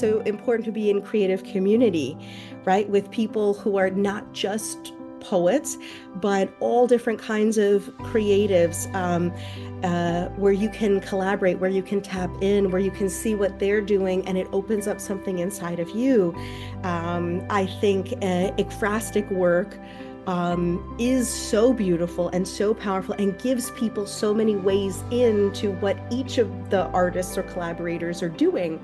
so important to be in creative community, right? With people who are not just poets, but all different kinds of creatives, where you can collaborate, where you can tap in, where you can see what they're doing, and it opens up something inside of you. I think ekphrastic work is so beautiful and so powerful and gives people so many ways into what each of the artists or collaborators are doing.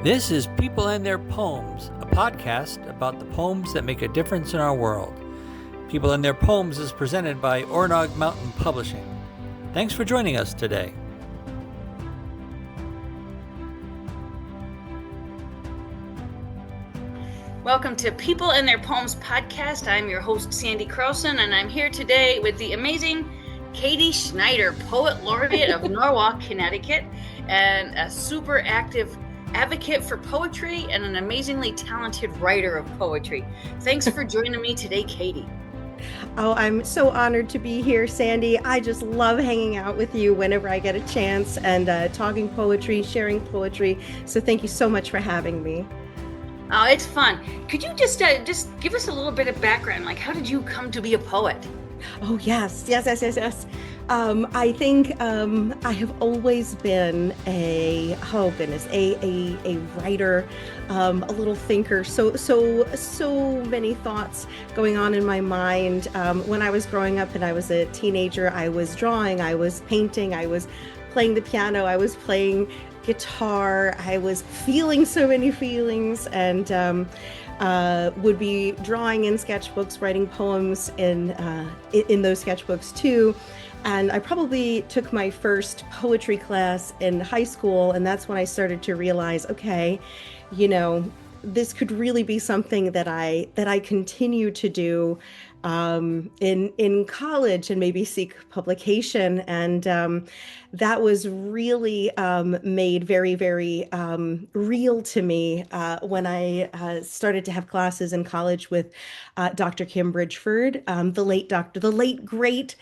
This is People and Their Poems, a podcast about the poems that make a difference in our world. People and Their Poems is presented by Oronog Mountain Publishing. Thanks for joining us today. Welcome to People and Their Poems podcast. I'm your host, Sandy Carlson, and I'm here today with the amazing Katie Schneider, Poet Laureate of Norwalk, Connecticut, and a super active advocate for poetry and an amazingly talented writer of poetry. Thanks for joining me today, Katie. Oh, I'm so honored to be here, Sandy. I just love hanging out with you whenever I get a chance and talking poetry, sharing poetry. So thank you so much for having me. Oh, it's fun. Could you just give us a little bit of background? Like, how did you come to be a poet? Oh, yes. I think I have always been a writer, a little thinker. So many thoughts going on in my mind. When I was growing up and I was a teenager, I was drawing, I was painting, I was playing the piano, I was playing guitar, I was feeling so many feelings, and would be drawing in sketchbooks, writing poems in those sketchbooks too. And I probably took my first poetry class in high school, and that's when I started to realize, okay, this could really be something that I continue to do in college and maybe seek publication. And that was really made very, very real to me when I started to have classes in college with Dr. Kim Bridgeford, the late great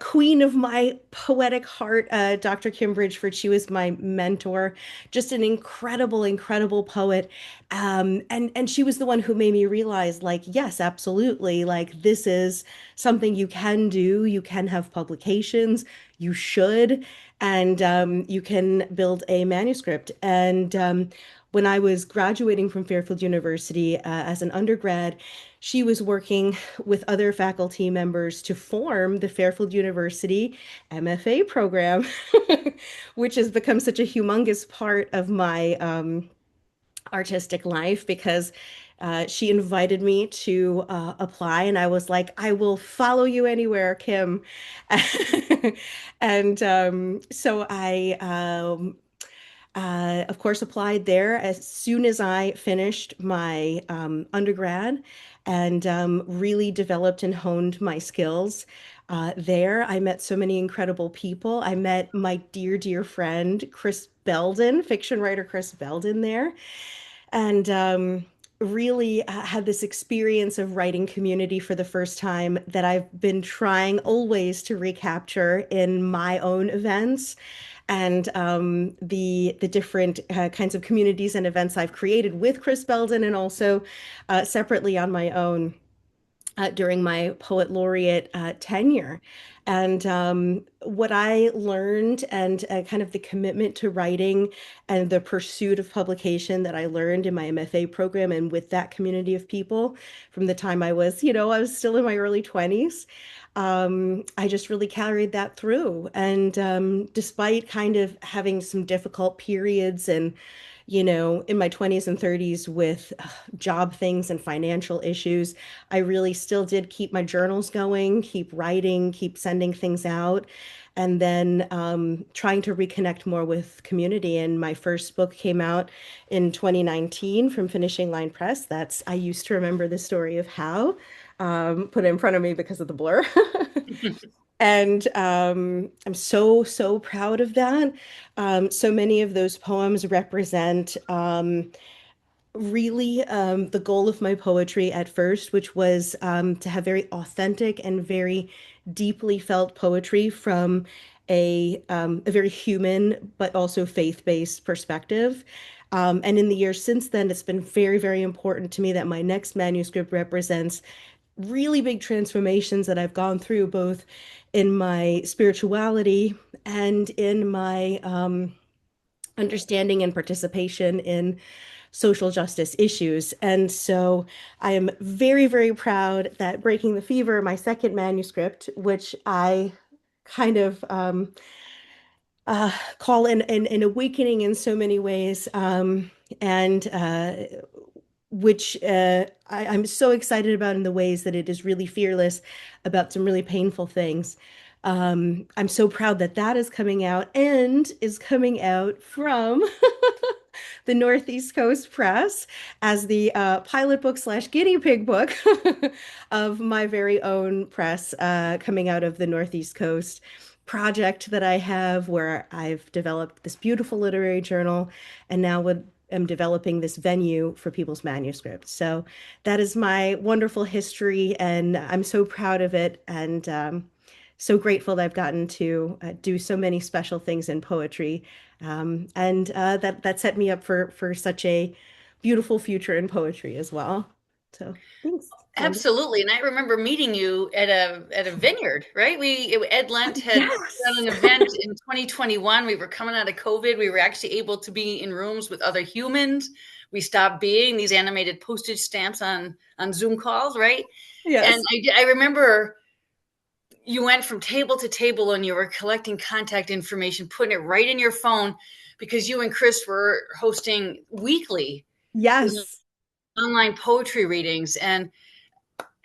queen of my poetic heart, Dr. Kim Bridgeford. She was my mentor, just an incredible, incredible poet. And she was the one who made me realize, like, yes, absolutely, like this is something you can do. You can have publications, you should, and you can build a manuscript. And when I was graduating from Fairfield University as an undergrad, she was working with other faculty members to form the Fairfield University MFA program, which has become such a humongous part of my artistic life because she invited me to apply, and I was like, I will follow you anywhere, Kim. And so I of course, applied there as soon as I finished my undergrad, and really developed and honed my skills. There, I met so many incredible people. I met my dear, dear friend, Chris Belden, fiction writer Chris Belden there, and really had this experience of writing community for the first time that I've been trying always to recapture in my own events, and the different kinds of communities and events I've created with Chris Belden, and also separately on my own during my poet laureate tenure. And what I learned, and kind of the commitment to writing and the pursuit of publication that I learned in my MFA program and with that community of people from the time I was still in my early 20s. I just really carried that through. And despite kind of having some difficult periods and in my 20s and 30s with job things and financial issues, I really still did keep my journals going, keep writing, keep sending things out, and then trying to reconnect more with community. And my first book came out in 2019 from Finishing Line Press. That's I Used to Remember the Story of How, put it in front of me because of the blur. And I'm so proud of that. So many of those poems represent really the goal of my poetry at first, which was to have very authentic and very deeply felt poetry from a very human but also faith-based perspective. And in the years since then, it's been very, very important to me that my next manuscript represents really big transformations that I've gone through, both in my spirituality and in my understanding and participation in social justice issues. And so I am very, very proud that Breaking the Fever, my second manuscript, which I kind of call an awakening in so many ways, and which I'm so excited about in the ways that it is really fearless about some really painful things. I'm so proud that that is coming out and is coming out from the Northeast Coast Press as the pilot book slash guinea pig book of my very own press, coming out of the Northeast Coast project that I have, where I've developed this beautiful literary journal and now am developing this venue for people's manuscripts. So that is my wonderful history, and I'm so proud of it, and so grateful that I've gotten to do so many special things in poetry, and that set me up for such a beautiful future in poetry as well. So thanks, Sandy. Absolutely. And I remember meeting you at a vineyard, right? Ed Lent had Yes. done an event in 2021. We were coming out of COVID. We were actually able to be in rooms with other humans. We stopped being these animated postage stamps on Zoom calls, right? And Yes. I remember you went from table to table and you were collecting contact information, putting it right in your phone, because you and Chris were hosting weekly Yes. online poetry readings. And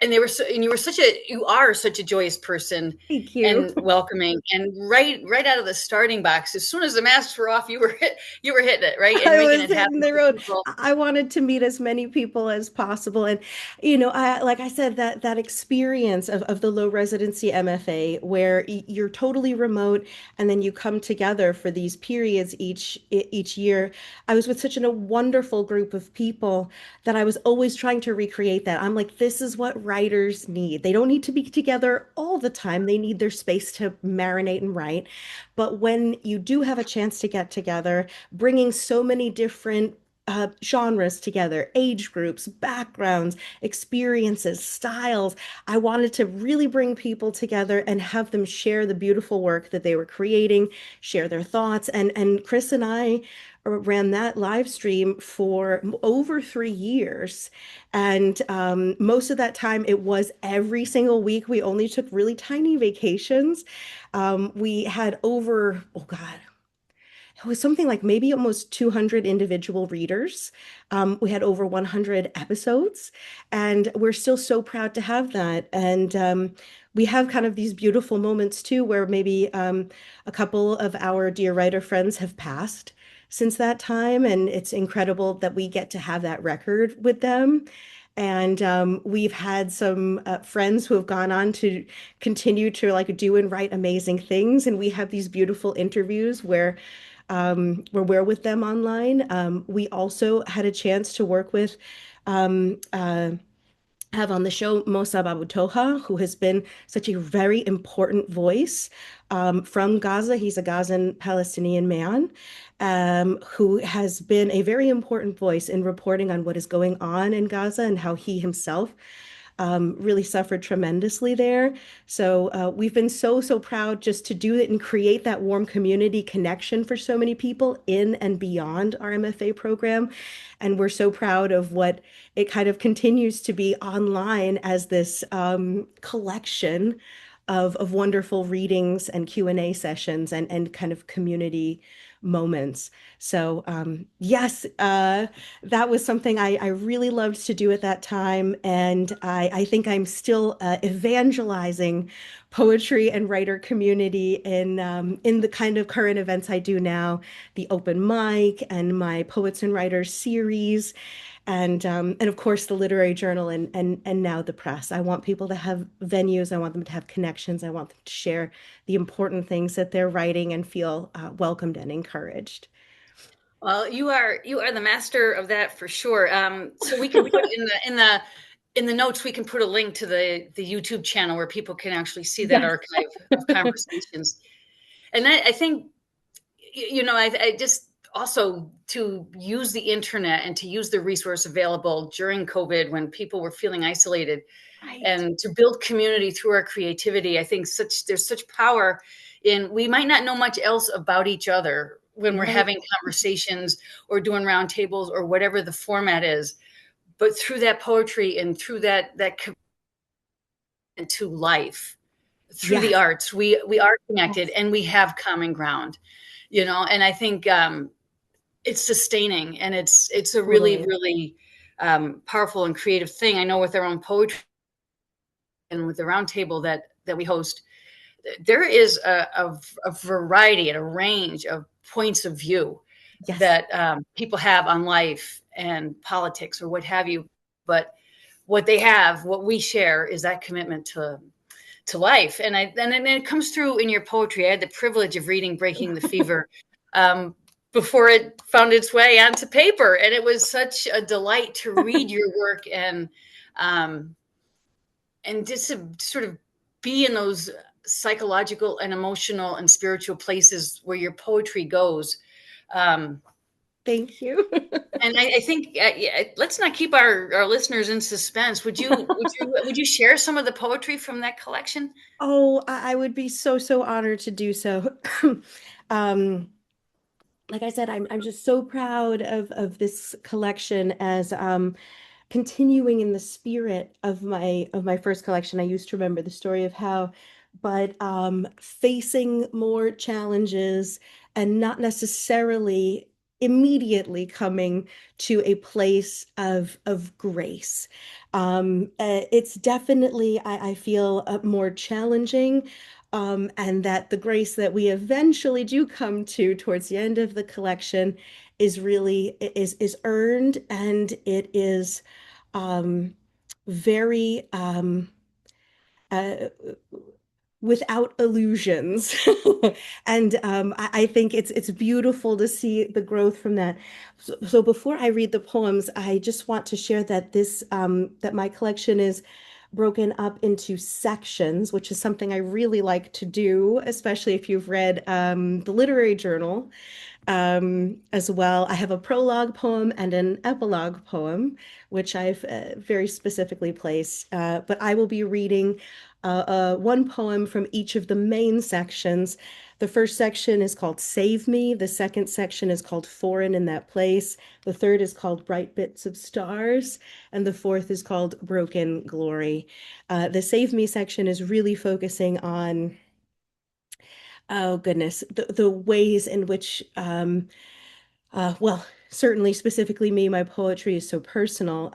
they were so, and you are such a joyous person Thank you. and welcoming, and right out of the starting box, as soon as the masks were off, you were hitting it, right, and I making was it hitting happen the for road. people. I wanted to meet as many people as possible. And, I, like I said, that experience of the low residency MFA where you're totally remote and then you come together for these periods each year. I was with such a wonderful group of people that I was always trying to recreate that. I'm like, this is what writers need. They don't need to be together all the time. They need their space to marinate and write. But when you do have a chance to get together, bringing so many different genres together, age groups, backgrounds, experiences, styles. I wanted to really bring people together and have them share the beautiful work that they were creating, share their thoughts. And Chris and I ran that live stream for over 3 years. And most of that time, it was every single week. We only took really tiny vacations. We had over, oh God, it was something like maybe almost 200 individual readers. We had over 100 episodes, and we're still so proud to have that. And we have kind of these beautiful moments too, where maybe a couple of our dear writer friends have passed since that time, and it's incredible that we get to have that record with them. And we've had some friends who have gone on to continue to like do and write amazing things, and we have these beautiful interviews where we're with them online. We also had a chance to work with, um, uh, have on the show Mosa Babutoha, who has been such a very important voice from Gaza. He's a Gazan Palestinian man who has been a very important voice in reporting on what is going on in Gaza and how he himself really suffered tremendously there. So we've been so proud just to do it and create that warm community connection for so many people in and beyond our MFA program. And we're so proud of what it kind of continues to be online as this collection of wonderful readings and Q&A sessions and kind of community moments. So yes, that was something I really loved to do at that time. And I think I'm still evangelizing poetry and writer community in the kind of current events I do now, the open mic and my Poets and Writers series, and of course the literary journal and now the press. I want people to have venues. I want them to have connections. I want them to share the important things that they're writing and feel welcomed and encouraged. Well, you are the master of that for sure. So we can put in the notes, we can put a link to the YouTube channel where people can actually see that Yes. archive of conversations. And I think, I just also to use the internet and to use the resource available during COVID when people were feeling isolated Right. and to build community through our creativity. I think there's such power in, we might not know much else about each other when we're Right. having conversations or doing roundtables or whatever the format is, but through that poetry and through that commitment to life, through Yeah. the arts, we are connected and we have common ground, and I think it's sustaining, and it's a really, Totally. really powerful and creative thing. I know with our own poetry and with the roundtable that we host, there is a variety and a range of points of view Yes. that people have on life and politics or what have you. But what we share is that commitment to life. And it comes through in your poetry. I had the privilege of reading Breaking the Fever um, before it found its way onto paper. And it was such a delight to read your work um, and just to sort of be in those psychological and emotional and spiritual places where your poetry goes. Um, Thank you. and I think yeah, let's not keep our listeners in suspense. Would you share some of the poetry from that collection? Oh, I would be so, so honored to do so. Um, like I said, I'm just so proud of this collection as continuing in the spirit of my first collection. I used to remember the story of how, but facing more challenges and not necessarily immediately coming to a place of grace. It's definitely, I feel, more challenging. And that the grace that we eventually do come to towards the end of the collection is really is earned, and it is um, very uh, without illusions. And I think it's beautiful to see the growth from that. So before I read the poems, I just want to share that this that my collection is broken up into sections, which is something I really like to do, especially if you've read the literary journal as well. I have a prologue poem and an epilogue poem, which I've very specifically placed. But I will be reading one poem from each of the main sections. The first section is called Save Me. The second section is called Foreign in That Place. The third is called Bright Bits of Stars. And the fourth is called Broken Glory. The Save Me section is really focusing on, oh goodness, the ways in which well, certainly specifically me, my poetry is so personal.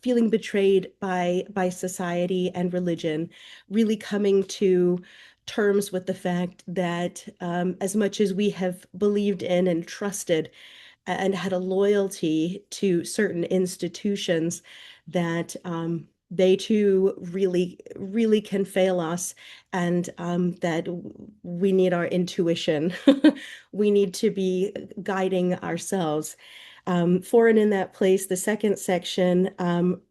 Feeling betrayed by society and religion, really coming to terms with the fact that as much as we have believed in and trusted and had a loyalty to certain institutions, that they too really, really can fail us, and that we need our intuition. We need to be guiding ourselves. Foreign in That Place, the second section,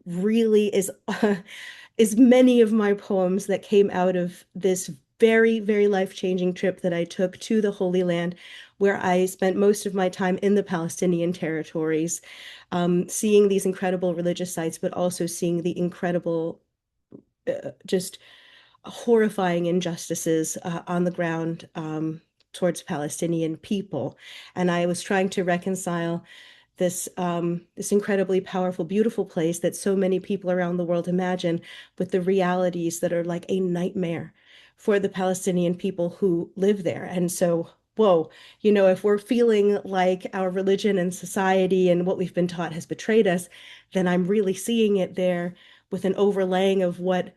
really is many of my poems that came out of this very, very life-changing trip that I took to the Holy Land, where I spent most of my time in the Palestinian territories, seeing these incredible religious sites, but also seeing the incredible, just horrifying injustices on the ground towards Palestinian people. And I was trying to reconcile this incredibly powerful, beautiful place that so many people around the world imagine with the realities that are like a nightmare for the Palestinian people who live there. And so, whoa, if we're feeling like our religion and society and what we've been taught has betrayed us, then I'm really seeing it there with an overlaying of what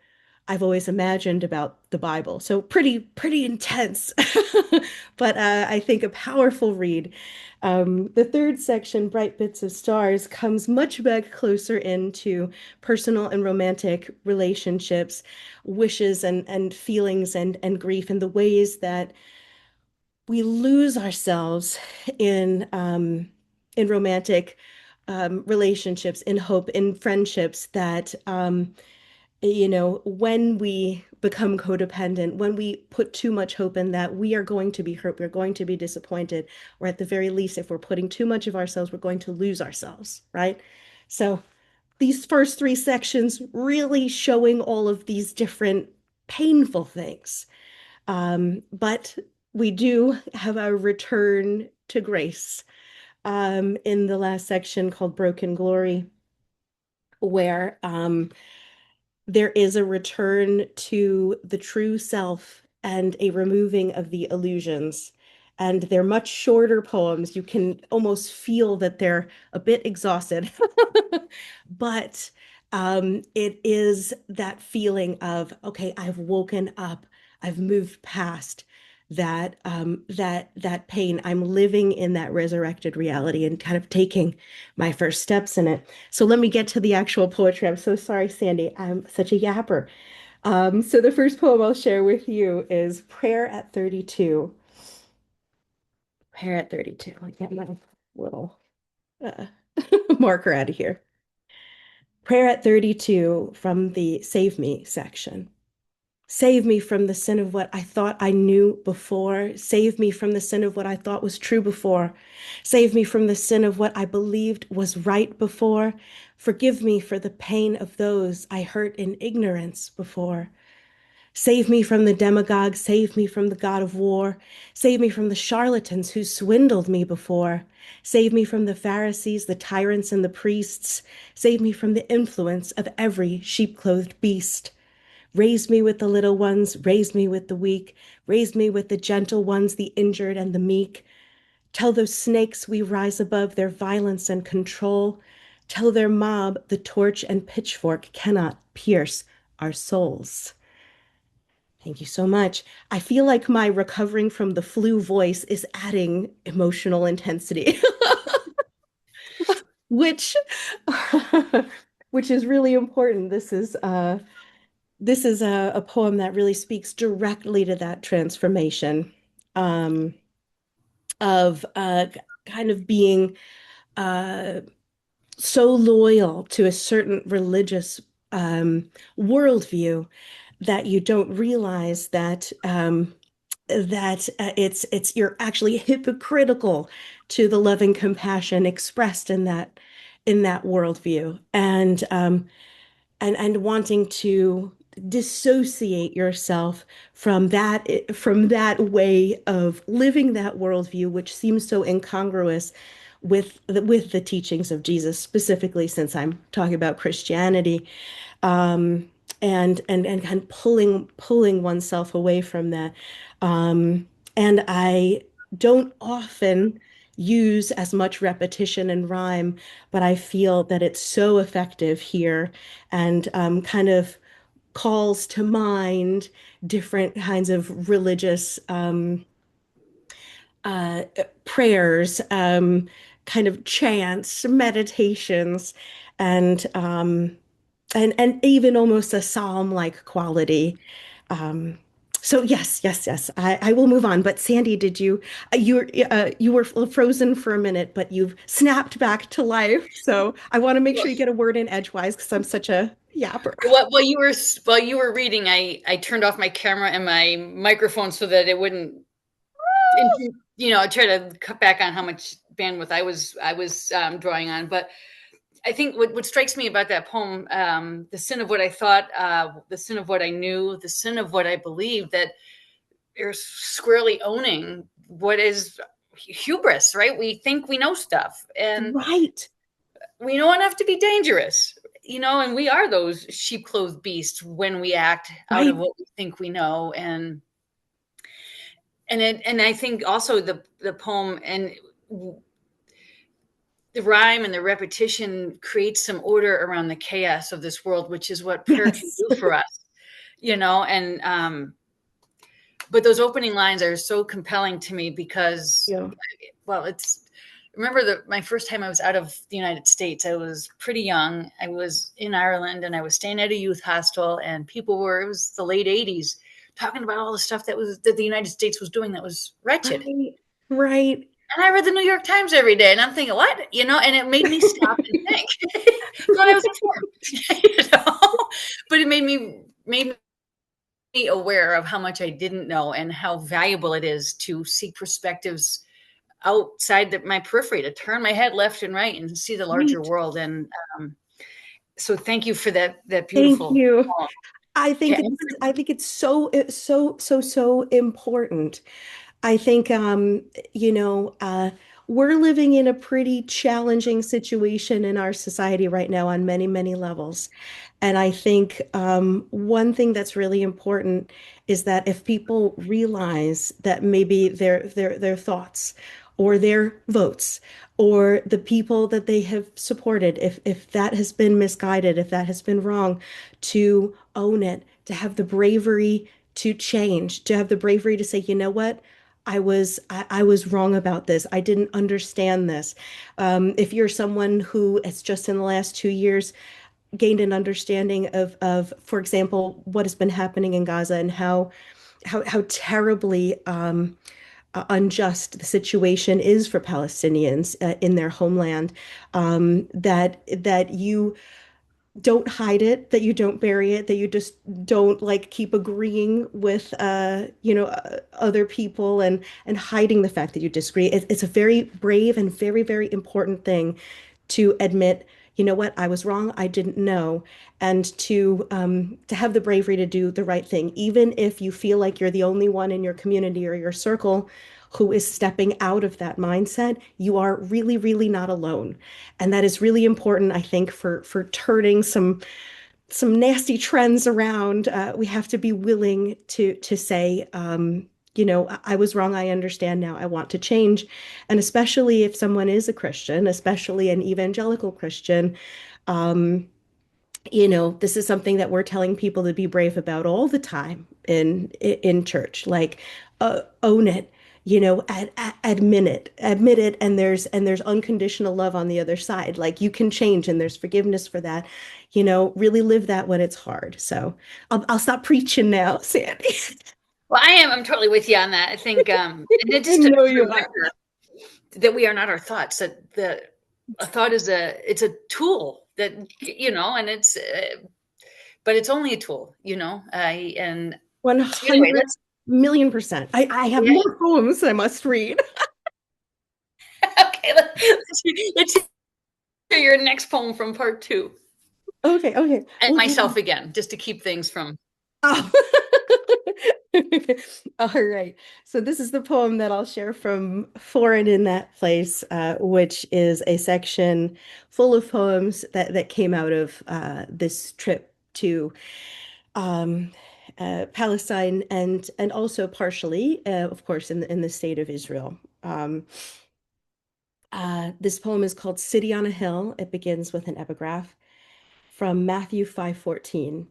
I've always imagined about the Bible. So pretty intense, but I think a powerful read. The third section, Bright Bits of Stars, comes much back closer into personal and romantic relationships, wishes and feelings and grief, and the ways that we lose ourselves in romantic relationships, in hope, in friendships that when become codependent, when we put too much hope in that, we are going to be hurt, we're going to be disappointed, or at the very least, if we're putting too much of ourselves, we're going to lose ourselves, right? So these first three sections really showing all of these different painful things. But we do have a return to grace in the last section called Broken Glory, where there is a return to the true self and a removing of the illusions. And they're much shorter poems. You can almost feel that they're a bit exhausted, but it is that feeling of, okay, I've woken up, I've moved past that pain. I'm living in that resurrected reality and kind of taking my first steps in it. So let me get to the actual poetry. I'm so sorry, Sandy. I'm such a yapper. So the first poem I'll share with you is Prayer at 32. Prayer at 32. I get my little uh, marker out of here. Prayer at 32 from the Save Me section. Save me from the sin of what I thought I knew before. Save me from the sin of what I thought was true before. Save me from the sin of what I believed was right before. Forgive me for the pain of those I hurt in ignorance before. Save me from the demagogue. Save me from the god of war. Save me from the charlatans who swindled me before. Save me from the Pharisees, the tyrants, and the priests. Save me from the influence of every sheep-clothed beast. Raise me with the little ones, raise me with the weak, raise me with the gentle ones, the injured and the meek. Tell those snakes we rise above their violence and control. Tell their mob the torch and pitchfork cannot pierce our souls. Thank you so much. I feel like my recovering from the flu voice is adding emotional intensity, which which is really important. This is a poem that really speaks directly to that transformation um, of kind of being uh, so loyal to a certain religious worldview that you don't realize that it's you're actually hypocritical to the loving compassion expressed in that worldview, and wanting to dissociate yourself from that way of living that worldview, which seems so incongruous with the teachings of Jesus, specifically since I'm talking about Christianity, um, and kind of pulling oneself away from that. And I don't often use as much repetition and rhyme, but I feel that it's so effective here and kind of calls to mind different kinds of religious uh, prayers, kind of chants, meditations, and and even almost a psalm-like quality. Um, so yes, yes, yes. I will move on. But Sandy, did you were frozen for a minute, but you've snapped back to life. So I want to make sure you get a word in edgewise because I'm such a yapper. While you were reading, I turned off my camera and my microphone so that it wouldn't, I try to cut back on how much bandwidth I was drawing on. But I think what strikes me about that poem, the sin of what I thought, the sin of what I knew, the sin of what I believed, that you're squarely owning what is hubris, right? We think we know stuff, and Right, we know enough to be dangerous, and we are those sheep-clothed beasts when we act out of right. what we think we know. And I think also the poem and the rhyme and the repetition creates some order around the chaos of this world, which is what prayer can Yes. do for us, and but those opening lines are so compelling to me because, Yeah. well, remember my first time I was out of the United States. I was pretty young. I was in Ireland and I was staying at a youth hostel, and it was the late 80s, talking about all the stuff that the United States was doing that was wretched. Right, right. And I read the New York Times every day, and I'm thinking, what? And it made me stop and think. Thought I was informed, but it made me aware of how much I didn't know and how valuable it is to seek perspectives outside my periphery, to turn my head left and right and see the larger Right. world. And so thank you for that Thank beautiful you. poem. I Okay. think it's so important. I think, we're living in a pretty challenging situation in our society right now on many, many levels. And I think one thing that's really important is that if people realize that maybe their thoughts or their votes or the people that they have supported, if that has been misguided, if that has been wrong, to own it, to have the bravery to change, to have the bravery to say, you know what? I was wrong about this. I didn't understand this. If you're someone who has just in the last 2 years gained an understanding of, for example, what has been happening in Gaza and how terribly unjust the situation is for Palestinians in their homeland, that you don't hide it, that you don't bury it, that you just don't like keep agreeing with other people and hiding the fact that you disagree. It's a very brave and very, very important thing to admit, you know what, I was wrong, I didn't know, and to have the bravery to do the right thing, even if you feel like you're the only one in your community or your circle who is stepping out of that mindset. You are really, really not alone. And that is really important, I think, for turning some nasty trends around. We have to be willing to say, I was wrong. I understand now. I want to change. And especially if someone is a Christian, especially an evangelical Christian, um, this is something that we're telling people to be brave about all the time in church. Like, own it, admit it, and there's unconditional love on the other side. Like you can change, and there's forgiveness for that. Really live that when it's hard. So I'll stop preaching now, Sandy. Well, I'm totally with you on that. I think, and it's I just a know you are. reminder that we are not our thoughts, that a thought is it's a tool that, and but it's only a tool, and so anyway, 100 let's, million percent. I have yeah. more poems I must read. Okay, let's hear your next poem from part two. Okay, okay. And Well, myself again, just to keep things from. oh. All right. So this is the poem that I'll share from Foreign in That Place, which is a section full of poems that came out of this trip to um, Palestine and also partially, of course, in the state of Israel. This poem is called City on a Hill. It begins with an epigraph from Matthew 5:14.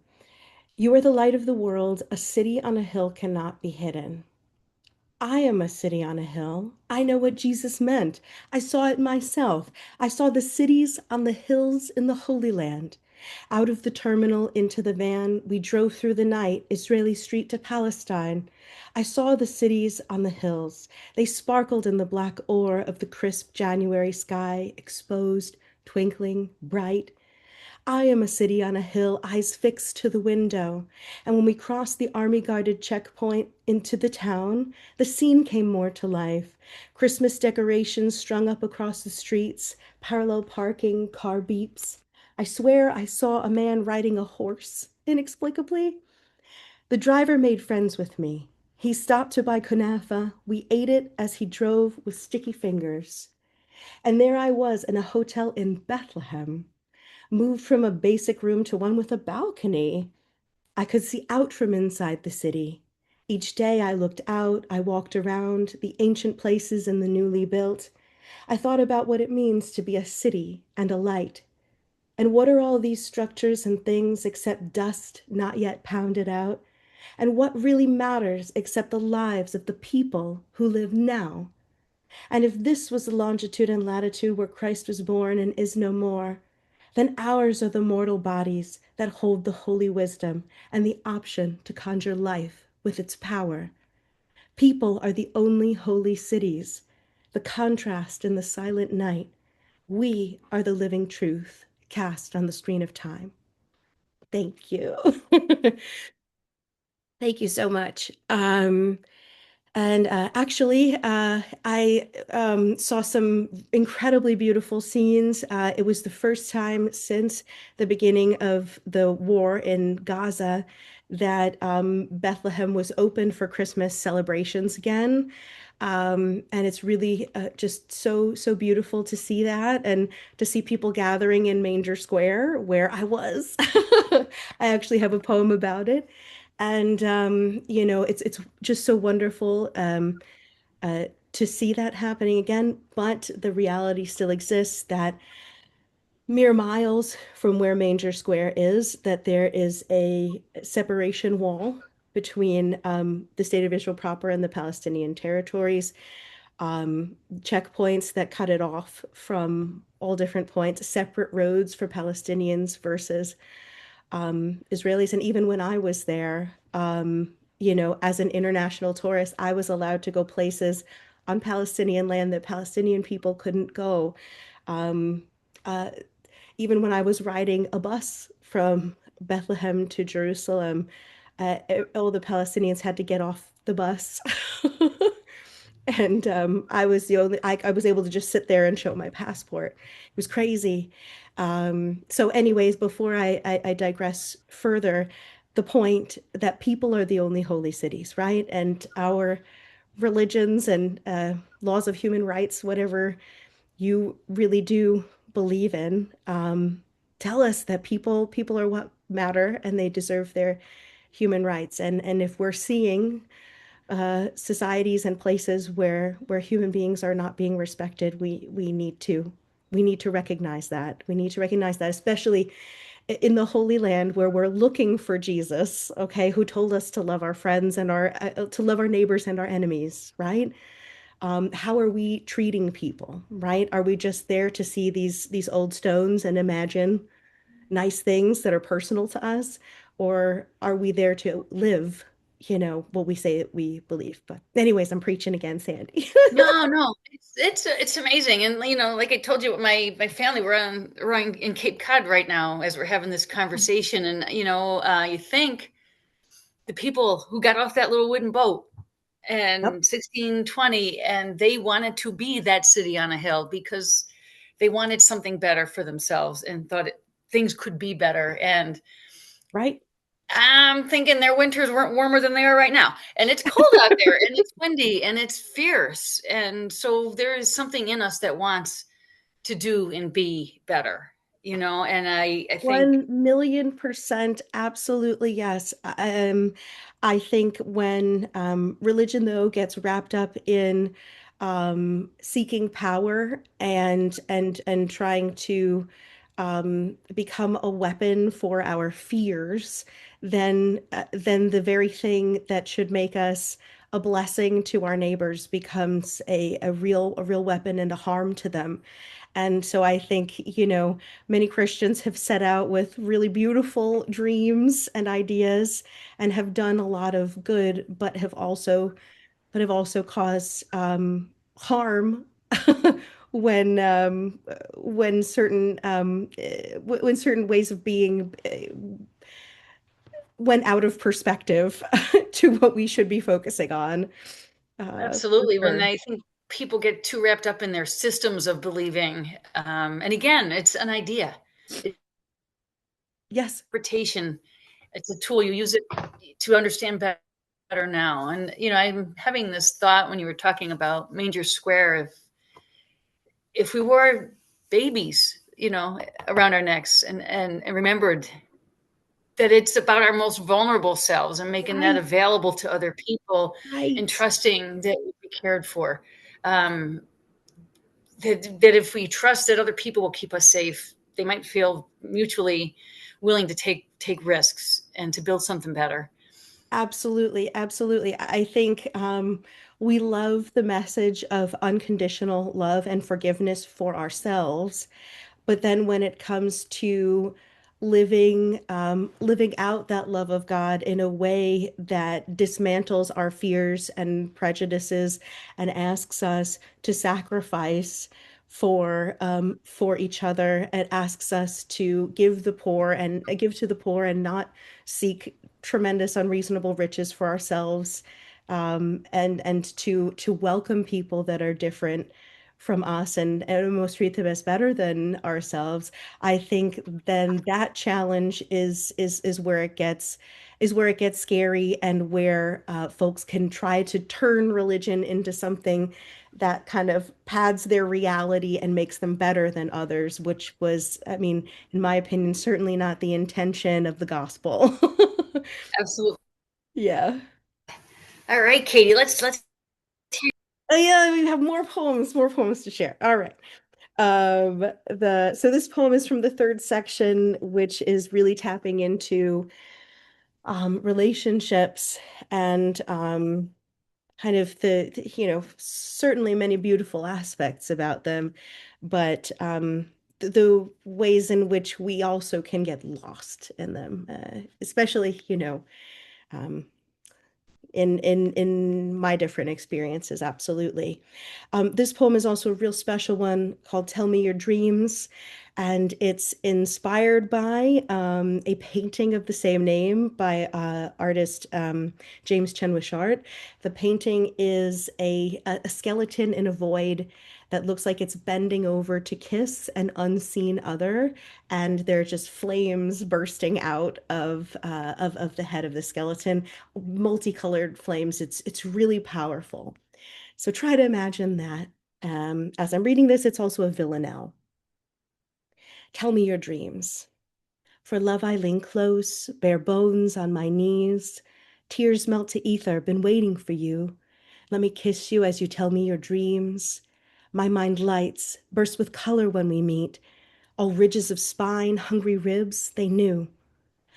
You are the light of the world. A city on a hill cannot be hidden. I am a city on a hill. I know what Jesus meant. I saw it myself. I saw the cities on the hills in the Holy Land. Out of the terminal into the van, we drove through the night, Israeli street to Palestine. I saw the cities on the hills. They sparkled in the black ore of the crisp January sky, exposed, twinkling, bright. I am a city on a hill, eyes fixed to the window. And when we crossed the army-guarded checkpoint into the town, the scene came more to life. Christmas decorations strung up across the streets, parallel parking, car beeps. I swear I saw a man riding a horse, inexplicably. The driver made friends with me. He stopped to buy kunafa. We ate it as he drove with sticky fingers. And there I was in a hotel in Bethlehem, moved from a basic room to one with a balcony. I could see out from inside the city. Each day I looked out, I walked around the ancient places and the newly built. I thought about what it means to be a city and a light. And what are all these structures and things except dust not yet pounded out? And what really matters except the lives of the people who live now? And if this was the longitude and latitude where Christ was born and is no more, then ours are the mortal bodies that hold the holy wisdom and the option to conjure life with its power. People are the only holy cities, the contrast in the silent night. We are the living truth cast on the screen of time. Thank you. Thank you so much. And actually, I saw some incredibly beautiful scenes. It was the first time since the beginning of the war in Gaza that Bethlehem was open for Christmas celebrations again. And it's really just so beautiful to see that and to see people gathering in Manger Square where I was. I actually have a poem about it. And it's just so wonderful to see that happening again. But the reality still exists that mere miles from where Manger Square is, that there is a separation wall between the state of Israel proper and the Palestinian territories, checkpoints that cut it off from all different points, separate roads for Palestinians versus Israelis. And even when I was there, as an international tourist, I was allowed to go places on Palestinian land that Palestinian people couldn't go. Um, uh, Even when I was riding a bus from Bethlehem to Jerusalem, all the Palestinians had to get off the bus. And I was able to just sit there and show my passport. It was crazy. So anyways, before I digress further, the point that people are the only holy cities, right? And our religions and laws of human rights, whatever you really do believe in, tell us that people are what matter and they deserve their human rights. And if we're seeing societies and places where human beings are not being respected, we need to recognize that. We need to recognize that, especially in the Holy Land where we're looking for Jesus, okay, who told us to love our friends and our to love our neighbors and our enemies, right? How are we treating people, right? Are we just there to see these old stones and imagine nice things that are personal to us, or are we there to live, what we say that we believe? But anyways, I'm preaching again, Sandy. No, no, it's amazing, and like I told you, my family we're in Cape Cod right now as we're having this conversation, and you think the people who got off that little wooden boat Yep, and 1620, and they wanted to be that city on a hill because they wanted something better for themselves and thought things could be better. And right. I'm thinking their winters weren't warmer than they are right now. And it's cold out there and it's windy and it's fierce. And so there is something in us that wants to do and be better, and I think 1,000,000% absolutely yes. I think when religion though gets wrapped up in seeking power and trying to become a weapon for our fears, then the very thing that should make us a blessing to our neighbors becomes a real weapon and a harm to them. And so I think, many Christians have set out with really beautiful dreams and ideas and have done a lot of good, but have also caused harm when when certain ways of being went out of perspective to what we should be focusing on. For absolutely, when sure. I think people get too wrapped up in their systems of believing, and again, it's an idea. Yes, Interpretation, it's a tool, you use it to understand better now. And I'm having this thought when you were talking about Manger Square, if we wore babies around our necks and remembered that it's about our most vulnerable selves and making that right, available to other people and right. trusting that we'll be cared for, um, that if we trust that other people will keep us safe, they might feel mutually willing to take risks and to build something better. Absolutely, absolutely. I think we love the message of unconditional love and forgiveness for ourselves, but then when it comes to living out that love of God in a way that dismantles our fears and prejudices and asks us to sacrifice, for each other. It asks us to give the poor and give to the poor and not seek tremendous unreasonable riches for ourselves, and to welcome people that are different from us and almost treat them as better than ourselves. I think then that challenge is where it gets scary, and where folks can try to turn religion into something that kind of pads their reality and makes them better than others, which was, I mean, in my opinion, certainly not the intention of the gospel. Absolutely. Yeah. All right, Katie, let's Yeah, we have more poems to share. All right. So this poem is from the third section, which is really tapping into relationships and kind of certainly many beautiful aspects about them, but the ways in which we also can get lost in them, especially, um, in my different experiences, absolutely. This poem is also a real special one called Tell Me Your Dreams, and it's inspired by a painting of the same name by artist James Chen Wishart. The painting is a skeleton in a void that looks like it's bending over to kiss an unseen other, and there are just flames bursting out of the head of the skeleton, multicolored flames. It's really powerful. So try to imagine that. As I'm reading this, it's also a villanelle. Tell me your dreams. For love I lean close, bare bones on my knees. Tears melt to ether, been waiting for you. Let me kiss you as you tell me your dreams. My mind lights, bursts with color when we meet. All ridges of spine, hungry ribs, they knew.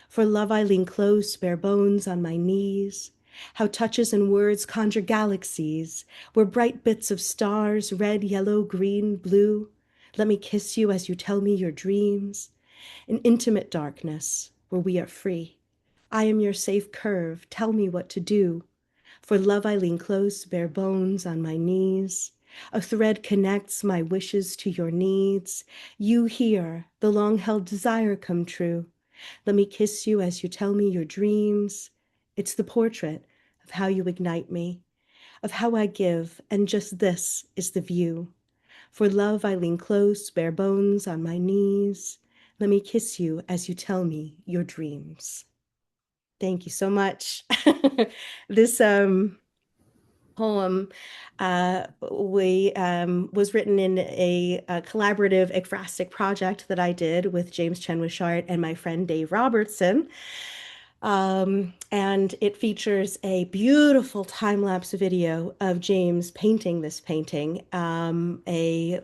For love I lean close, bare bones on my knees. How touches and words conjure galaxies, where bright bits of stars, red, yellow, green, blue. Let me kiss you as you tell me your dreams. In intimate darkness, where we are free. I am your safe curve, tell me what to do. For love I lean close, bare bones on my knees. A thread connects my wishes to your needs. You hear the long-held desire come true. Let me kiss you as you tell me your dreams. It's the portrait of how you ignite me, of how I give, and just this is the view. For love I lean close, bare bones on my knees. Let me kiss you as you tell me your dreams. Thank you so much. This poem we was written in a collaborative ekphrastic project that I did with James Chen Wishart and my friend Dave Robertson. And it features a beautiful time-lapse video of James painting this painting, a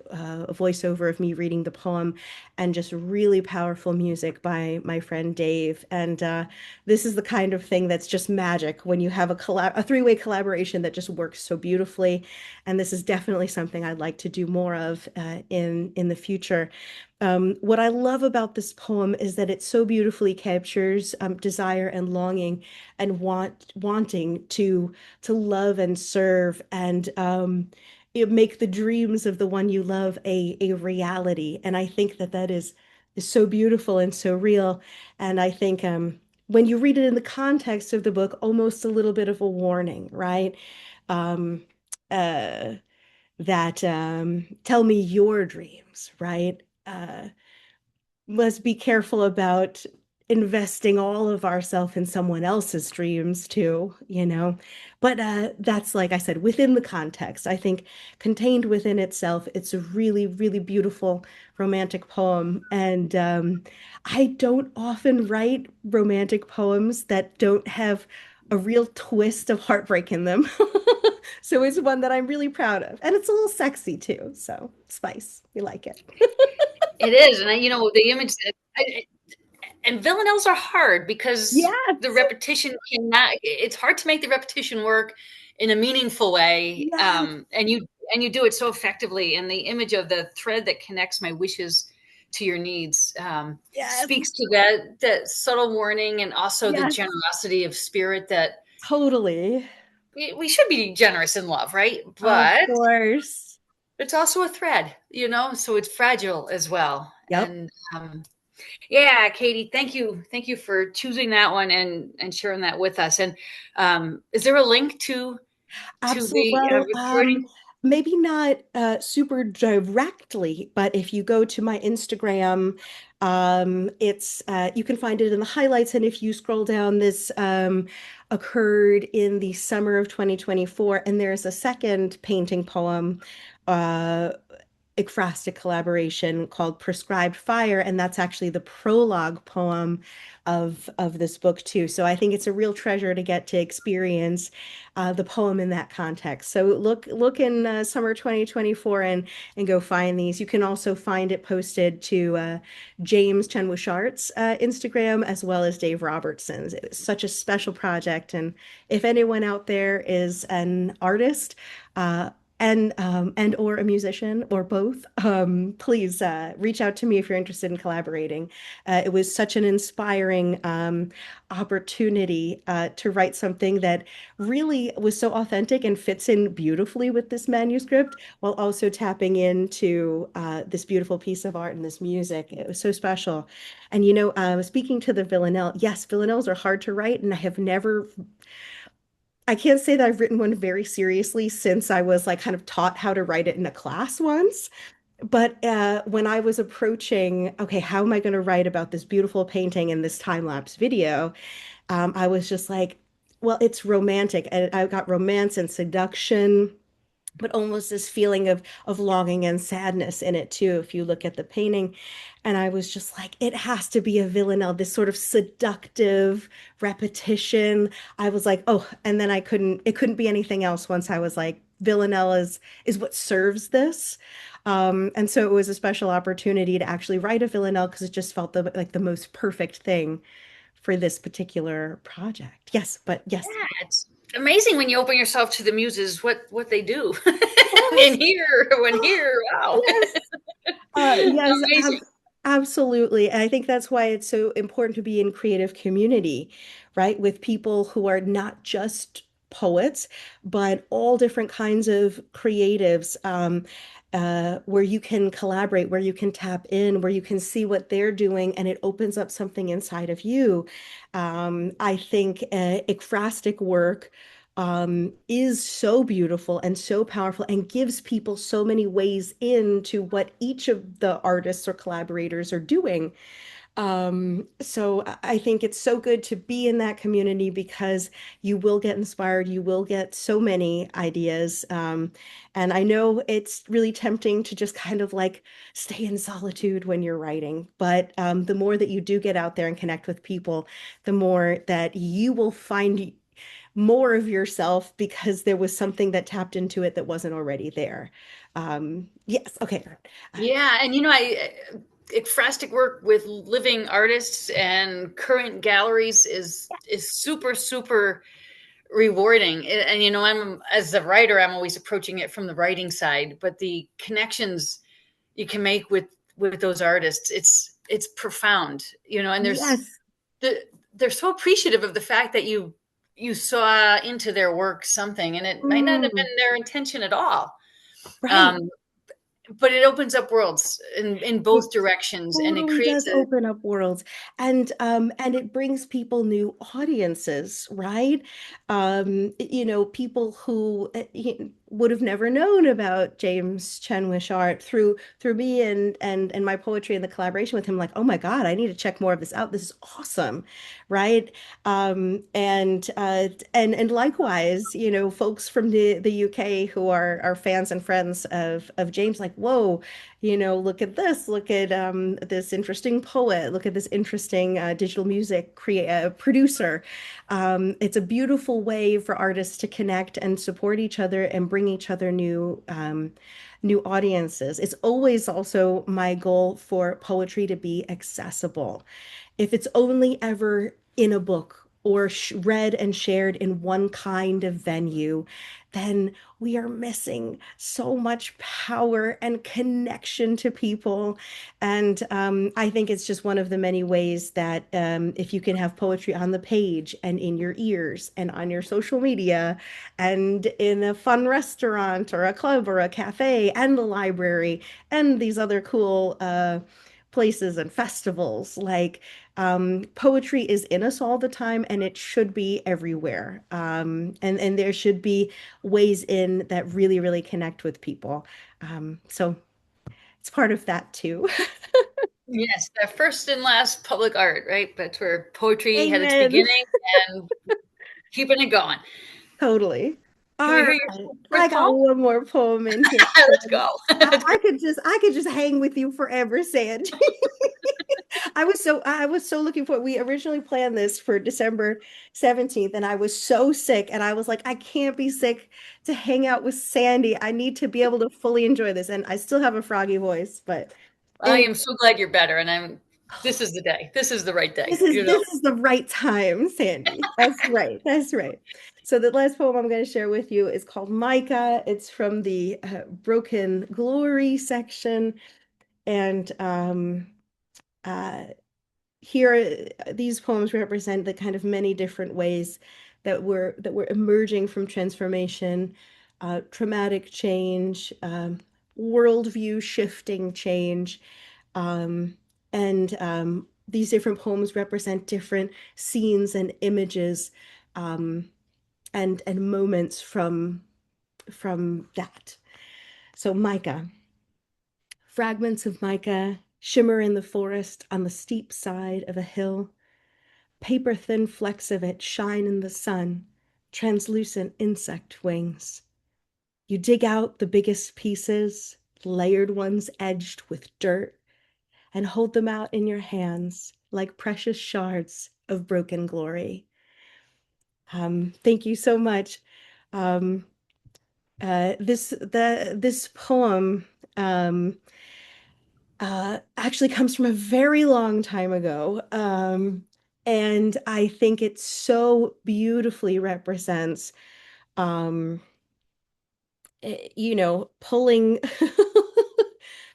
voiceover of me reading the poem, and just really powerful music by my friend Dave. And this is the kind of thing that's just magic when you have a three-way collaboration that just works so beautifully. And this is definitely something I'd like to do more of in the future. What I love about this poem is that it so beautifully captures desire and longing and wanting to love and serve, and make the dreams of the one you love a reality. And I think that is so beautiful and so real. And I think when you read it in the context of the book, almost a little bit of a warning, right? Um, uh, that tell me your dreams, right? Let's be careful about investing all of ourselves in someone else's dreams too, you know. But that's, like I said, within the context. I think contained within itself, it's a really, really beautiful romantic poem. And I don't often write romantic poems that don't have a real twist of heartbreak in them. So it's one that I'm really proud of. And it's a little sexy too. So spice. We like it. it is, and the image and villanelles are hard because the Yes. repetition cannot. It's hard to make the repetition work in a meaningful way, Yes. and you do it so effectively. And the image of the thread that connects my wishes to your needs Yes. speaks to that subtle warning, and also the Yes. generosity of spirit that Totally. we should be generous in love, right? Of But course. it's also a thread, so it's fragile as well. Yep. And yeah, Katie, thank you for choosing that one and sharing that with us. And is there a link to Absolutely. the Well, recording? maybe not super directly, but if you go to my Instagram, it's you can find it in the highlights. And if you scroll down, this occurred in the summer of 2024, and there's a second painting poem. Uh, ekphrastic collaboration called Prescribed Fire, and that's actually the prologue poem of this book too. So I think it's a real treasure to get to experience the poem in that context. So look in summer 2024 and go find these. You can also find it posted to James Chenwishart's Instagram as well as Dave Robertson's. It was such a special project, and if anyone out there is an artist, uh, and or a musician or both, please reach out to me if you're interested in collaborating. It was such an inspiring opportunity to write something that really was so authentic and fits in beautifully with this manuscript while also tapping into this beautiful piece of art and this music. It was so special. And speaking to the villanelle, yes, villanelles are hard to write, and I can't say that I've written one very seriously since I was like kind of taught how to write it in a class once. But when I was approaching, okay, how am I going to write about this beautiful painting in this time-lapse video? I was just like, well, it's romantic. And I've got romance and seduction, but almost this feeling of longing and sadness in it too, if you look at the painting. And I was just like, it has to be a villanelle, this sort of seductive repetition. I was like, oh, and then it couldn't be anything else once I was like, villanelle is what serves this. And so it was a special opportunity to actually write a villanelle because it just felt like the most perfect thing for this particular project. Yes, but yes. Yeah, it's amazing when you open yourself to the muses, what they do. Yes. When Oh, here, wow. yes. Yes, Amazing. absolutely. And I think that's why it's so important to be in creative community, right? With people who are not just poets, but all different kinds of creatives, where you can collaborate, where you can tap in, where you can see what they're doing, and it opens up something inside of you. I think ekphrastic work is so beautiful and so powerful and gives people so many ways into what each of the artists or collaborators are doing. So I think it's so good to be in that community because you will get inspired, you will get so many ideas. And I know it's really tempting to just kind of like stay in solitude when you're writing, but the more that you do get out there and connect with people, the more that you will find more of yourself because there was something that tapped into it that wasn't already there. Yes, okay. Yeah, and ekphrastic work with living artists and current galleries is super super rewarding. And I'm as a writer, I'm always approaching it from the writing side, but the connections you can make with those artists, it's profound. And Yes, the, they're so appreciative of the fact that you saw into their work something, and it might not have mm, been their intention at all. right. Um, but it opens up worlds in It both directions, and it totally creates does a open up worlds, and it brings people new audiences, right? People who would have never known about James Chenwish art through me and my poetry and the collaboration with him, like, oh my God, I need to check more of this out. This is awesome, right? And likewise, folks from the UK who are fans and friends of James, like, whoa, look at this, look at this interesting poet, look at this interesting digital music producer. It's a beautiful way for artists to connect and support each other and bring each other new audiences. It's always also my goal for poetry to be accessible. If it's only ever in a book or sh read and shared in one kind of venue, then we are missing so much power and connection to people. And I think it's just one of the many ways that if you can have poetry on the page and in your ears and on your social media and in a fun restaurant or a club or a cafe and the library and these other cool places and festivals, like poetry is in us all the time and it should be everywhere. And there should be ways in that really, really connect with people. So it's part of that too. Yes, the first and last public art, right? That's where poetry had its Amen. beginning and keeping it going. Totally. Can All we hear your right. I first got poem? one more poem in here. Let's go. I could just hang with you forever, Sandy. I was so looking for we originally planned this for December 17th and I was so sick and I was like I can't be sick to hang out with Sandy. I need to be able to fully enjoy this and I still have a froggy voice, but I anyway, am so glad you're better, and this is the day. This is the right day, you know. this is the right time, Sandy. That's right. That's right. So the last poem I'm going to share with you is called Micah. It's from the Broken Glory section and uh here these poems represent the kind of many different ways that we're emerging from transformation, traumatic change, worldview shifting change, um, and these different poems represent different scenes and images, um, and moments from that. So Micah, fragments of Micah shimmer in the forest on the steep side of a hill. Paper-thin flecks of it shine in the sun, translucent insect wings. You dig out the biggest pieces, layered ones edged with dirt, and hold them out in your hands like precious shards of broken glory. Thank you so much. Um, this poem actually comes from a very long time ago. And I think it so beautifully represents, um, you know, pulling,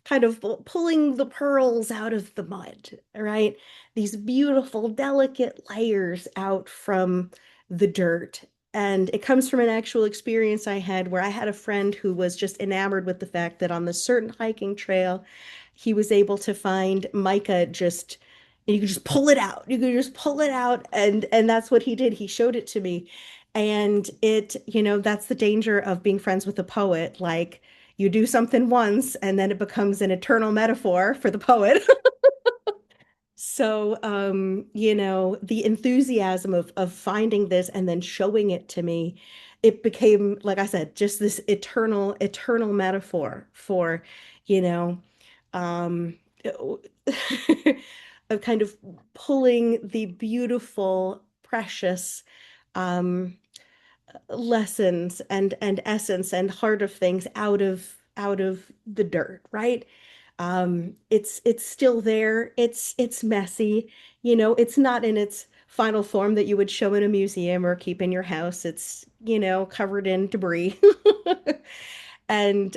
kind of pulling the pearls out of the mud, right? These beautiful, delicate layers out from the dirt. And it comes from an actual experience I had where I had a friend who was just enamored with the fact that on this certain hiking trail, he was able to find mica just, and you could just pull it out. You could just pull it out. And that's what he did. He showed it to me. And it, you know, that's the danger of being friends with a poet. Like you do something once and then it becomes an eternal metaphor for the poet. So, you know, the enthusiasm of finding this and then showing it to me, it became, like I said, just this eternal metaphor for, you know, um, of kind of pulling the beautiful, precious, um, lessons and essence and heart of things out of the dirt, right? It's still there. It's messy. You know, it's not in its final form that you would show in a museum or keep in your house. It's, you know, covered in debris. And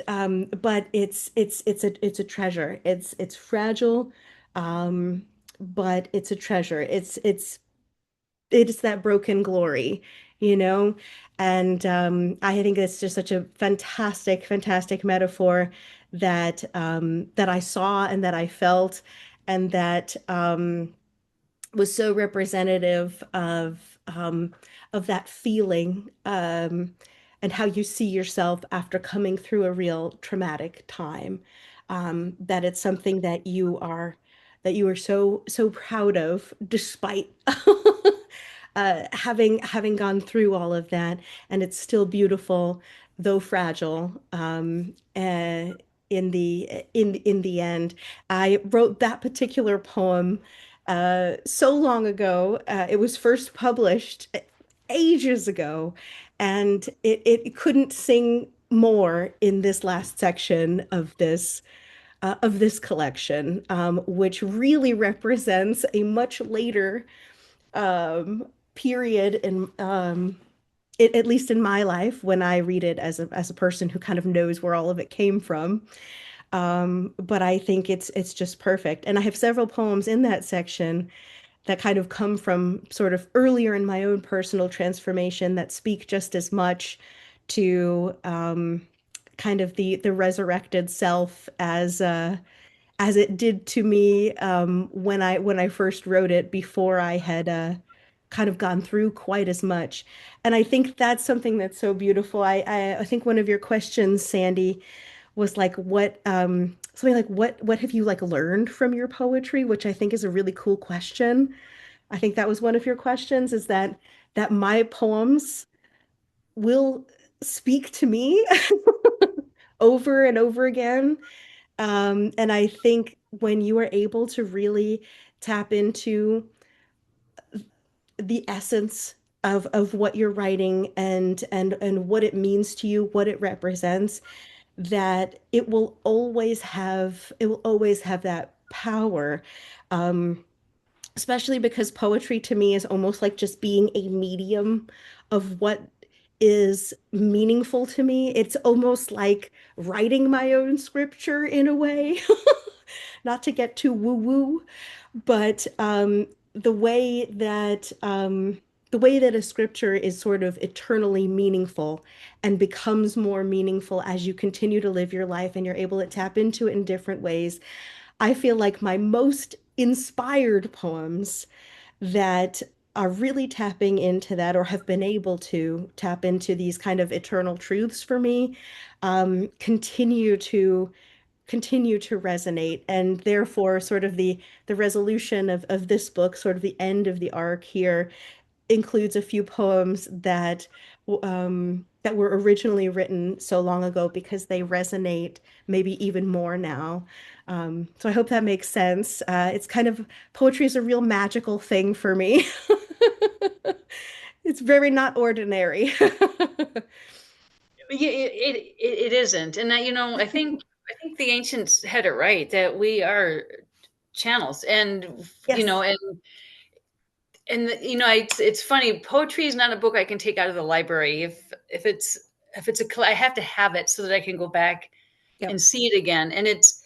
but it's a treasure. It's fragile, but it's a treasure. It's that broken glory, you know? And I think it's just such a fantastic metaphor that that I saw and that I felt and that was so representative of that feeling and how you see yourself after coming through a real traumatic time. That it's something that you are so proud of, despite having gone through all of that, and it's still beautiful, though fragile. In the end, I wrote that particular poem so long ago. It was first published ages ago, and it couldn't sing more in this last section of this collection, which really represents a much later period in at least in my life when I read it as a person who kind of knows where all of it came from. But I think it's just perfect. And I have several poems in that section that kind of come from sort of earlier in my own personal transformation that speak just as much to kind of the resurrected self as it did to me when I first wrote it before I had kind of gone through quite as much. And I think that's something that's so beautiful. I think one of your questions, Sandy, was like something like what have you like learned from your poetry, which I think is a really cool question. I think that was one of your questions, is that my poems will speak to me over and over again. And I think when you are able to really tap into the essence of what you're writing and what it means to you, what it represents, that it will always have that power. Um, Especially because poetry to me is almost like just being a medium of what is meaningful to me. It's almost like writing my own scripture in a way, not to get too woo-woo, but the way that a scripture is sort of eternally meaningful and becomes more meaningful as you continue to live your life and you're able to tap into it in different ways. I feel like my most inspired poems that are really tapping into that or have been able to tap into these kind of eternal truths for me continue to resonate, and therefore sort of the resolution of this book, sort of the end of the arc here, includes a few poems that were originally written so long ago because they resonate maybe even more now. So I hope that makes sense. It's kind of poetry is a real magical thing for me. It's very not ordinary. Yeah, it isn't, and that, I think the ancients had it right that we are channels, and Yes. it's funny. Poetry is not a book I can take out of the library. If it's I have to have it so that I can go back and Yep. see it again, and it's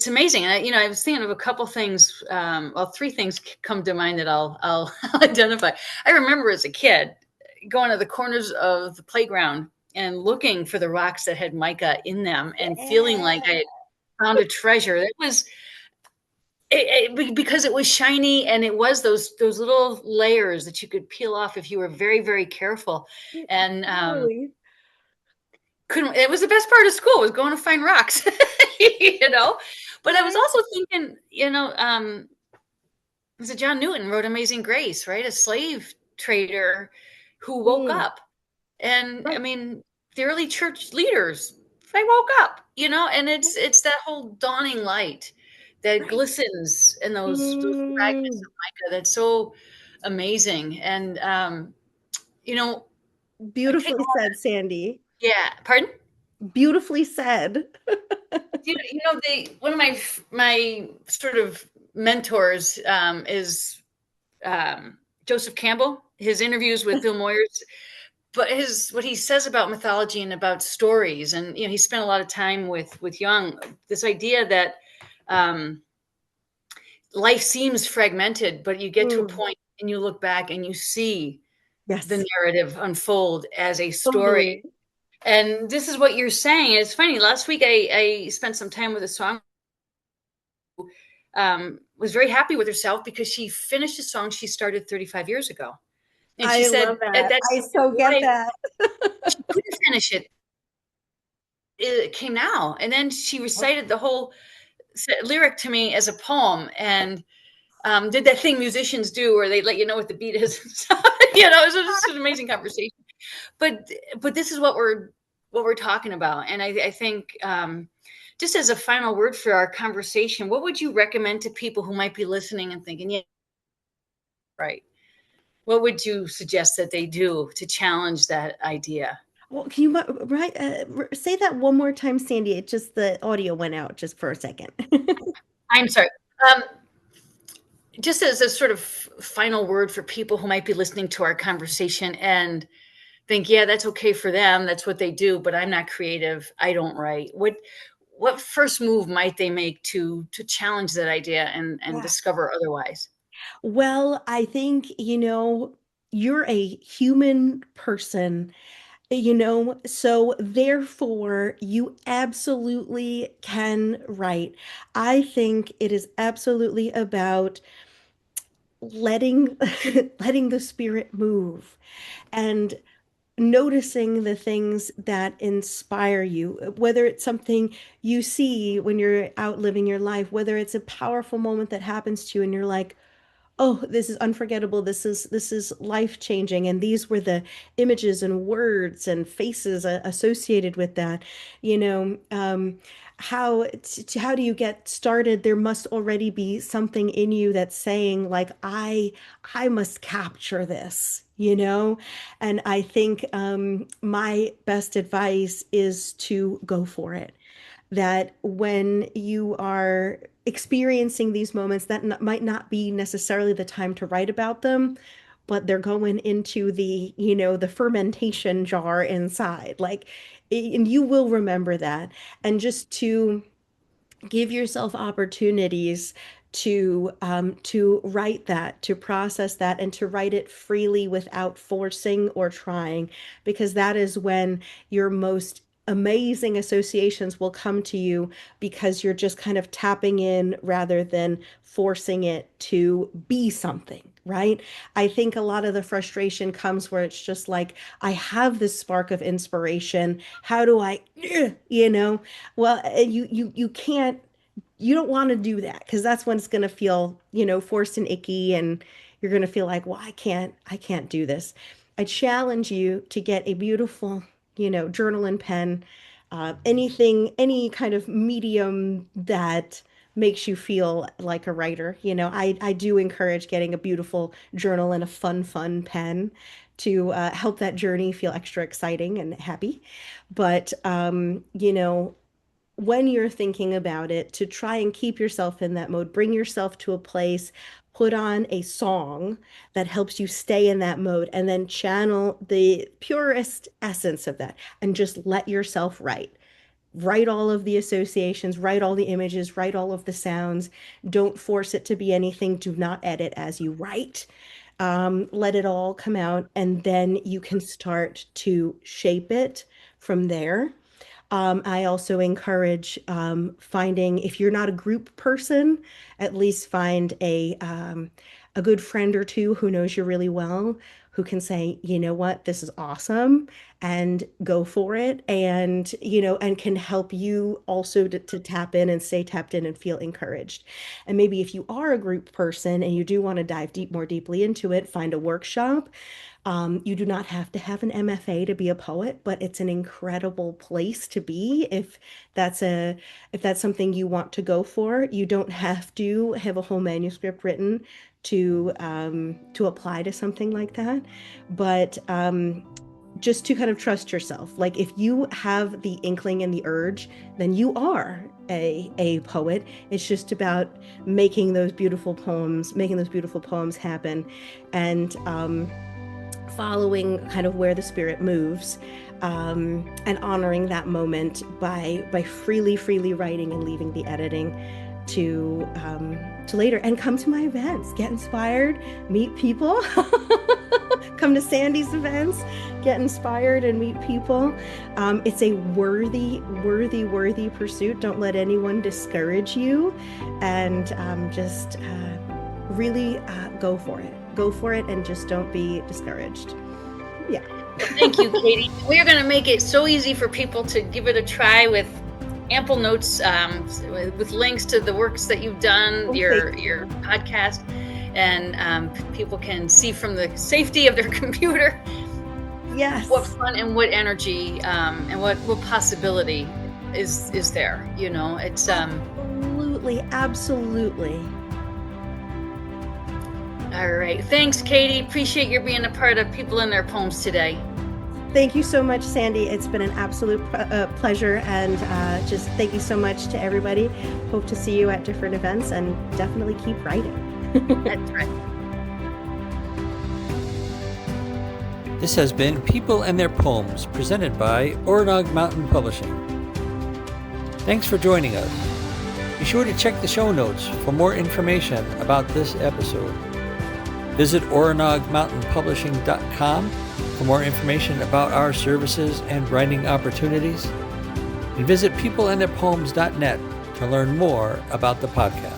amazing. And I was thinking of a couple things. Well, three things come to mind that I'll identify. I remember as a kid going to the corners of the playground and looking for the rocks that had mica in them and feeling like I Yeah. had found a treasure. Because it was shiny, and it was those little layers that you could peel off if you were very, very careful. And Totally. couldn't it was the best part of school, was going to find rocks. you know but I was Right. also thinking, was it John Newton wrote Amazing Grace, right? A slave trader who woke Mm, up. And I right. mean, the early church leaders, they woke up, and it's that whole dawning light that Right. glistens in those fragments Mm, of mica. That's so amazing. And you know, I take beautifully home, said, Sandy. yeah, pardon? Beautifully said. One of my sort of mentors is Joseph Campbell. His interviews with Bill Moyers, but his what he says about mythology and about stories, and he spent a lot of time with Jung. This idea that um, life seems fragmented, but you get to a Mm, point and you look back and you see the yes, narrative unfold as a story. totally. And this is what you're saying. It's funny. Last week, I spent some time with a song. Was very happy with herself because she finished a song she started 35 years ago. And she I said, love that. That's I so get why that. she couldn't finish it. It came now." And then she recited the whole lyric to me as a poem, and did that thing musicians do where they let you know what the beat is. It was just an amazing conversation. But this is what we're talking about. And I think, just as a final word for our conversation, what would you recommend to people who might be listening and thinking, yeah, right? What would you suggest that they do to challenge that idea? Well, can you say that one more time, Sandy? It just the audio went out just for a second. I'm sorry. Um, just as a sort of final word for people who might be listening to our conversation and think, yeah, that's okay for them. That's what they do, but I'm not creative. I don't write. What first move might they make to challenge that idea and Yeah. discover otherwise? Well, I think, you're a human person, so therefore you absolutely can write. I think it is absolutely about letting letting the spirit move and noticing the things that inspire you, whether it's something you see when you're out living your life, whether it's a powerful moment that happens to you and you're like, oh, this is unforgettable. This is life-changing. And these were the images and words and faces associated with that. You know, how do you get started? There must already be something in you that's saying, like, I must capture this, And I think my best advice is to go for it, that when you are experiencing these moments that might not be necessarily the time to write about them, but they're going into the fermentation jar inside, like, and you will remember that. And just to give yourself opportunities to write that, to process that, and to write it freely without forcing or trying, because that is when your most amazing associations will come to you, because you're just kind of tapping in rather than forcing it to be something, right? I think a lot of the frustration comes where it's just like, I have this spark of inspiration. How do I, well, you can't, you don't want to do that, because that's when it's going to feel, forced and icky, and you're going to feel like, well, I can't do this. I challenge you to get a beautiful, journal and pen, anything, any kind of medium that makes you feel like a writer. I do encourage getting a beautiful journal and a fun pen to help that journey feel extra exciting and happy. But, when you're thinking about it, to try and keep yourself in that mode, bring yourself to a place, put on a song that helps you stay in that mode, and then channel the purest essence of that and just let yourself write. Write all of the associations, write all the images, write all of the sounds. Don't force it to be anything. Do not edit as you write. Let it all come out, and then you can start to shape it from there. I also encourage finding, if you're not a group person, at least find a good friend or two who knows you really well, who can say, you know what, this is awesome, and go for it, and and can help you also to tap in and stay tapped in and feel encouraged. And maybe if you are a group person and you do want to dive more deeply into it, find a workshop. You do not have to have an MFA to be a poet, but it's an incredible place to be if that's something you want to go for. You don't have to have a whole manuscript written to apply to something like that, but just to kind of trust yourself. Like, if you have the inkling and the urge, then you are a poet. It's just about making those beautiful poems happen, and following kind of where the spirit moves, and honoring that moment by freely writing and leaving the editing to later. And come to my events, get inspired, meet people. Come to Sandy's events, get inspired and meet people. It's a worthy pursuit. Don't let anyone discourage you, and just really go for it. Go for it, and just don't be discouraged. Yeah. Thank you, Katie. We are going to make it so easy for people to give it a try, with ample notes, with links to the works that you've done, Okay. your podcast, and people can see from the safety of their computer Yes. what fun and what energy and what possibility is there. It's Absolutely. all right. Thanks, Katie. Appreciate your being a part of People in Their Poems today. Thank you so much, Sandy. It's been an absolute pleasure, and just thank you so much to everybody. Hope to see you at different events, and definitely keep writing. That's right. This has been People and Their Poems, presented by Oronog Mountain Publishing. Thanks for joining us. Be sure to check the show notes for more information about this episode. Visit oronogmountainpublishing.com for more information about our services and writing opportunities. And visit peopleandtheirpoems.net to learn more about the podcast.